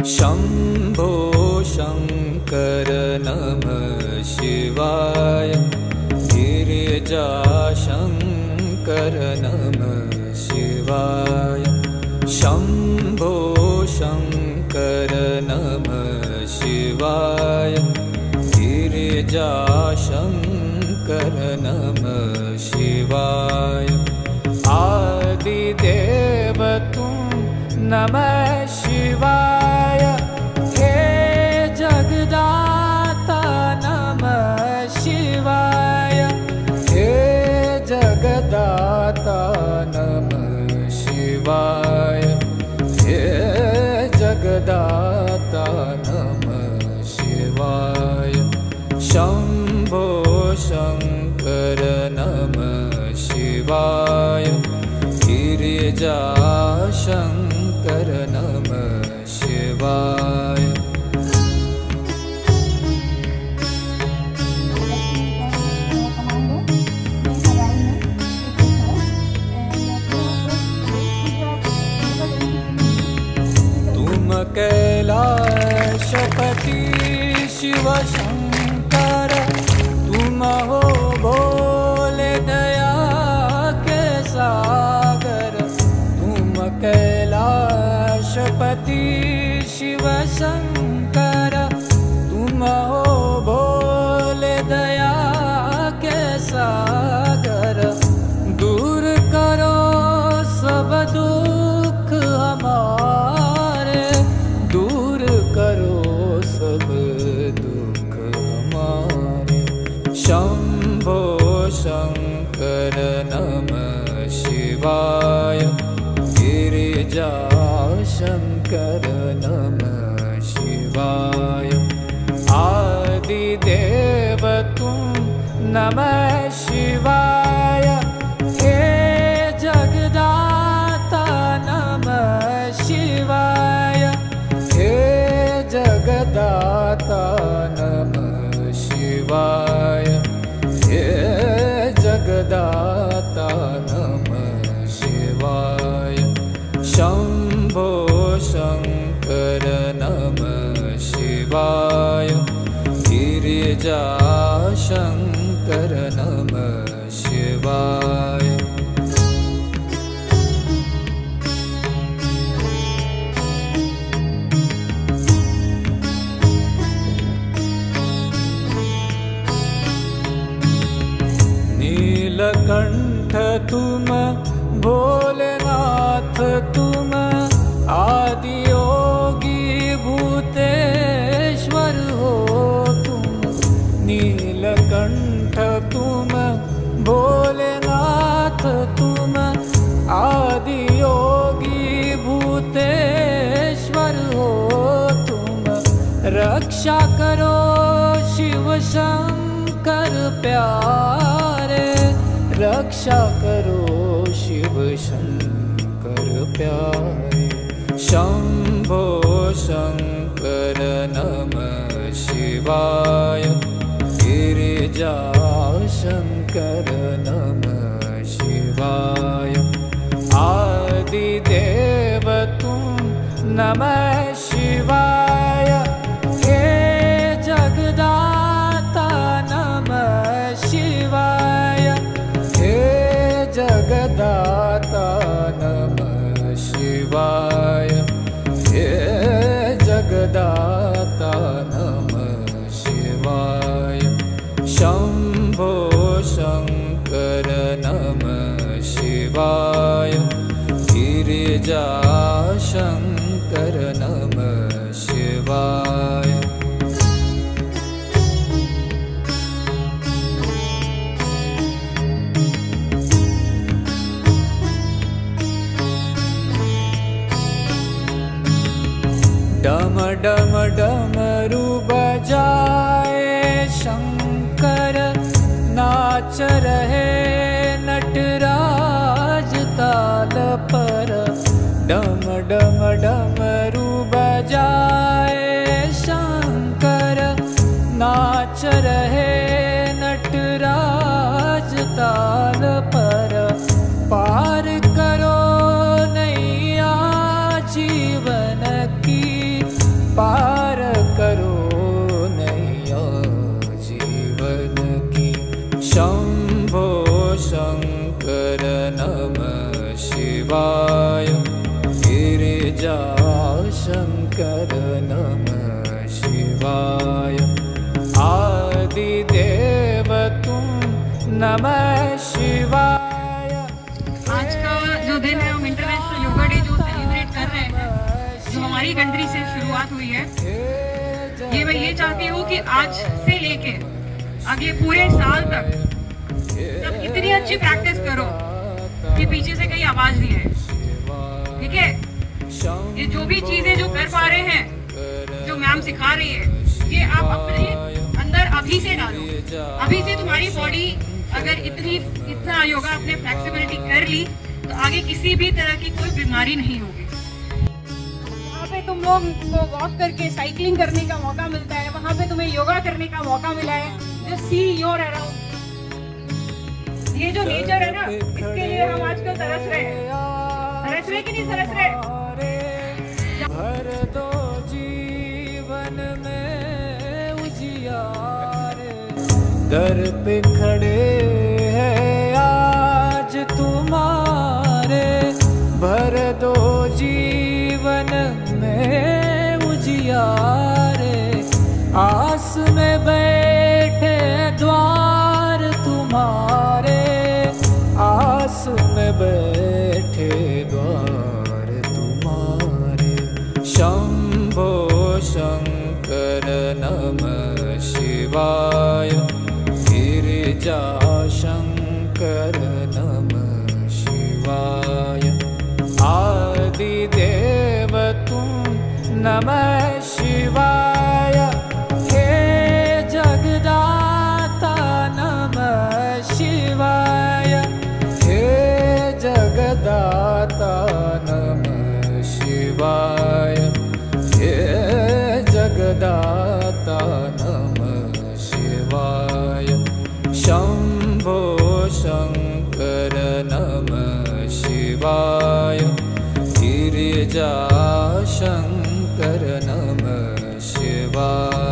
शम्भो शङ्कर नमः शिवाय। गिरिजाशङ्कर नमः शिवाय। शम्भो शङ्कर नमः शिवाय। गिरिजाशङ्कर नमः शिवाय। आदिदेव तुम नमः शिवाय। हे जगदाता नमः शिवाय। हे जगदाता नमः शिवाय। हे जगदाता नमः शिवाय। शम्भो शङ्कर नमः शिवाय। गिरिजाशङ्कर नमः शिवाय। तुम कैलाशपति शिव शंकर, तुम हो भोले दया के सागर। तुम कैलाशपति शिव शंकर, तुम हो भोले दया के सागर। दूर करो सब दुख हमारे, दूर करो सब दुख हमारे। शम्भो शङ्कर नमः शिवाय। गिरिजाशङ्कर नमः शिवाय। आदिदेव तुम नमः शिवाय। हे जगदाता नमः शिवाय। हे जगदाता नमः शिवाय। हे जगदाता नमः शिवाय। शम्भो शङ्कर नमः शिवाय। गिरिजाशङ्कर नमः शिवाय। नीलकंठ तुम भोलेनाथ, तुम आदि योगी भूतेश्वर हो तुम। नीलकंठ तुम भोलेनाथ, तुम आदि योगी भूतेश्वर हो तुम। रक्षा करो शिव शंकर प्यारे, रक्षा करो शिव शंकर प्यारे। शम्भो शङ्कर नमः शिवाय। गिरिजाशङ्कर नमः शिवाय। आदिदेव तुम नमः शिवाय। हे जगदाता नमः शिवाय। हे जगदाता नमः शिवाय। हे जगदाता नमः शिवाय। शम्भो शङ्कर नमः शिवाय। गिरिजाशङ्कर नमः शिवाय। डम डम डमरू बजाए शंकर, नाच रहे नटराज ताल पर। डम डम डमरू बजाए शंकर, नाच रहे नटराज ताल पर। पार करो नैया जीवन की, शंकर नमः शिवाय गिरिजा शंकर नमः शिवाय आदिदेव तुम नमः शिवाय। आज का जो दिन है हम इंटरनेशनल योगा डे जो सेलिब्रेट कर रहे हैं, जो हमारी कंट्री से शुरुआत हुई है, ये मैं ये चाहती हूँ कि आज से लेके अगले पूरे साल तक सब इतनी अच्छी प्रैक्टिस करो कि पीछे से कहीं आवाज नहीं आए। ठीक है, ये जो भी चीजें जो कर पा रहे हैं, जो मैम सिखा रही है, ये आप अपने अंदर अभी से डालो। अभी से तुम्हारी बॉडी अगर इतना योगा अपने फ्लेक्सिबिलिटी कर ली तो आगे किसी भी तरह की कोई बीमारी नहीं होगी। वहाँ पे तुम लोग को वॉक करके साइकिलिंग करने का मौका मिलता है, वहाँ पे तुम्हें योगा करने का मौका मिला है। जस्ट सी योर अराउंड, ये जो नेचर है ना, इसके लिए हम आजकल तरस रहे हैं कि नहीं तरस रहे? भर दो जीवन में उजियारे, दर पे खड़े हैं आज तुम्हारे। भर दो जीवन में उजियारे, आस में बैठे द्वार तुम्हारे, आस में बैठे द्वार तुम्हारे। शंभो शंकर नमः शिवाय गिरिजा शंकर नमः शिवाय आदिदेव तुम नमः शिवाय। हे जगदाता नमः शिवाय, हे जगदाता नमः शिवाय, हे जगदाता नमः शिवाय। शंभो शंकर नमः शिवाय गिरिजा शंकर नमः शिवाय।